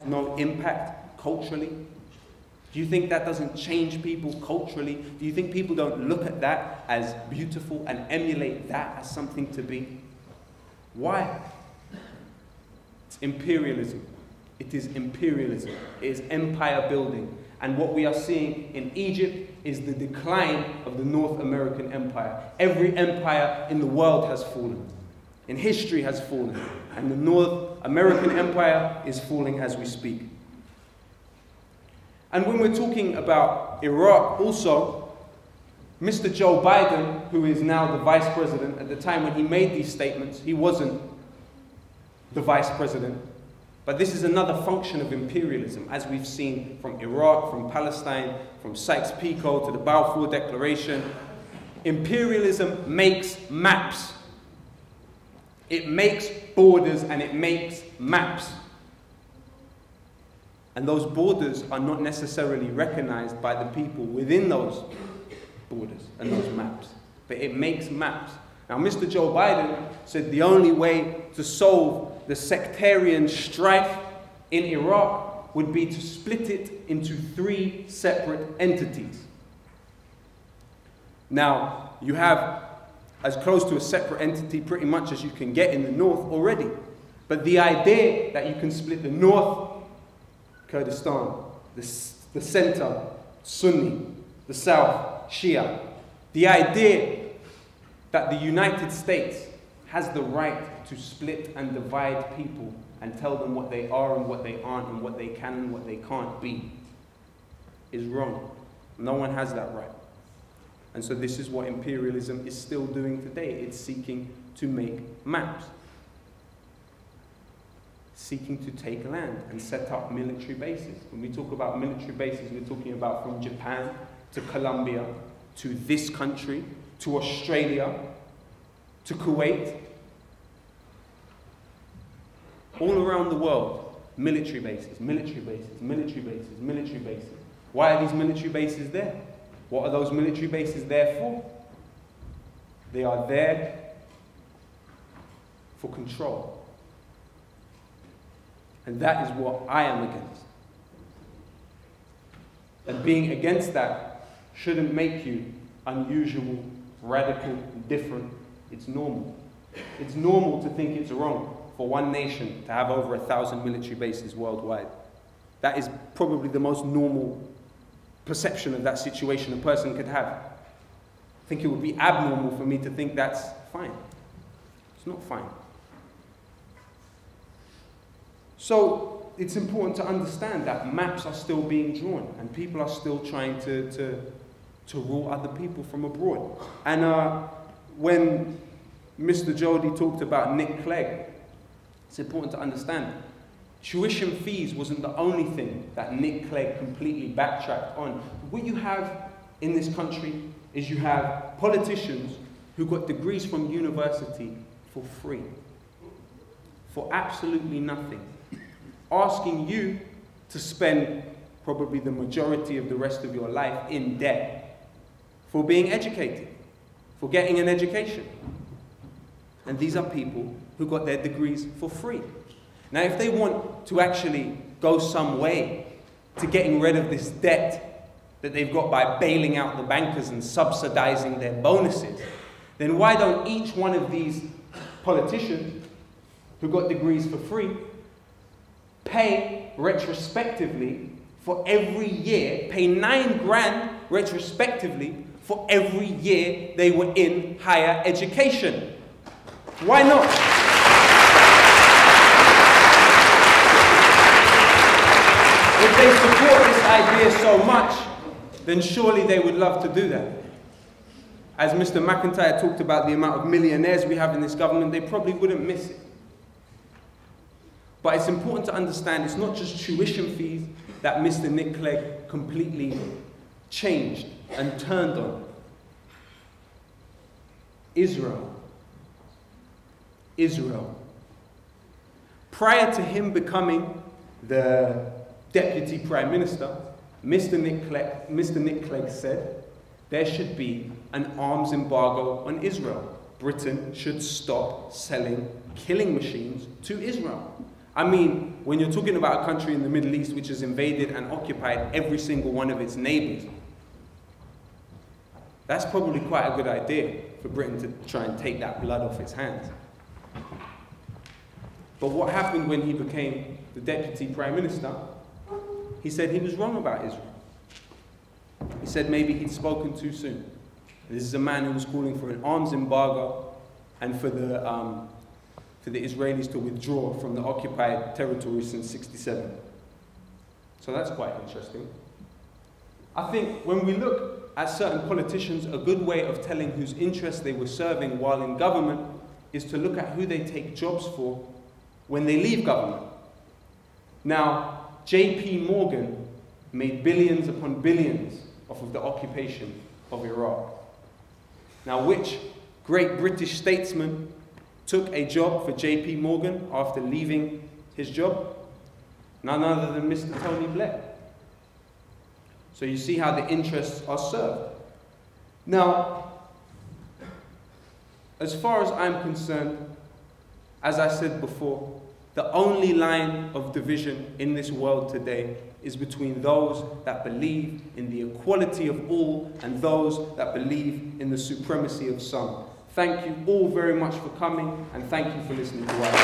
no impact culturally? Do you think that doesn't change people culturally? Do you think people don't look at that as beautiful and emulate that as something to be? Why? It's imperialism. It is imperialism. It is empire building. And what we are seeing in Egypt is the decline of the North American empire. Every empire in the world has fallen. In history has fallen. And the North American empire is falling as we speak. And when we're talking about Iraq also, Mr. Joe Biden, who is now the vice president, at the time when he made these statements, he wasn't the vice president. But this is another function of imperialism, as we've seen from Iraq, from Palestine, from Sykes-Picot to the Balfour Declaration. Imperialism makes maps. It makes borders and it makes maps. And those borders are not necessarily recognized by the people within those borders and those maps. But it makes maps. Now, Mr. Joe Biden said the only way to solve the sectarian strife in Iraq would be to split it into 3 separate entities. Now, you have as close to a separate entity pretty much as you can get in the north already. But the idea that you can split the north, Kurdistan, the center, Sunni, the south, Shia, the idea that the United States has the right to split and divide people and tell them what they are and what they aren't and what they can and what they can't be is wrong. No one has that right. And so this is what imperialism is still doing today. It's seeking to make maps. Seeking to take land and set up military bases. When we talk about military bases, we're talking about from Japan to Colombia, to this country, to Australia, to Kuwait. All around the world, military bases, military bases, military bases, military bases. Why are these military bases there? What are those military bases there for? They are there for control. And that is what I am against. And being against that shouldn't make you unusual, radical, different. It's normal. It's normal to think it's wrong for one nation to have over 1,000 military bases worldwide. That is probably the most normal perception of that situation a person could have. I think it would be abnormal for me to think that's fine. It's not fine. So it's important to understand that maps are still being drawn and people are still trying to rule other people from abroad. And when Mr. Jody talked about Nick Clegg, it's important to understand tuition fees wasn't the only thing that Nick Clegg completely backtracked on. What you have in this country is you have politicians who got degrees from university for free, for absolutely nothing, asking you to spend probably the majority of the rest of your life in debt for being educated, for getting an education. And these are people who got their degrees for free. Now, if they want to actually go some way to getting rid of this debt that they've got by bailing out the bankers and subsidizing their bonuses, then why don't each one of these politicians who got degrees for free pay retrospectively for every year, pay 9 grand retrospectively for every year they were in higher education? Why not? If they support this idea so much, then surely they would love to do that. As Mr. McIntyre talked about the amount of millionaires we have in this government, they probably wouldn't miss it. But it's important to understand it's not just tuition fees that Mr. Nick Clegg completely changed and turned on. Israel. Prior to him becoming the Deputy Prime Minister, Mr. Nick Clegg said there should be an arms embargo on Israel. Britain should stop selling killing machines to Israel. I mean, when you're talking about a country in the Middle East which has invaded and occupied every single one of its neighbors, that's probably quite a good idea for Britain to try and take that blood off its hands. But what happened when he became the Deputy Prime Minister? He said he was wrong about Israel. He said maybe he'd spoken too soon. This is a man who was calling for an arms embargo and for the Israelis to withdraw from the occupied territory since '67. So that's quite interesting. I think when we look at certain politicians, a good way of telling whose interests they were serving while in government is to look at who they take jobs for when they leave government. Now, J.P. Morgan made billions upon billions off of the occupation of Iraq. Now, which great British statesman took a job for J.P. Morgan after leaving his job? None other than Mr. Tony Blair. So you see how the interests are served. Now, as far as I'm concerned, as I said before, the only line of division in this world today is between those that believe in the equality of all and those that believe in the supremacy of some. Thank you all very much for coming, and thank you for listening to us.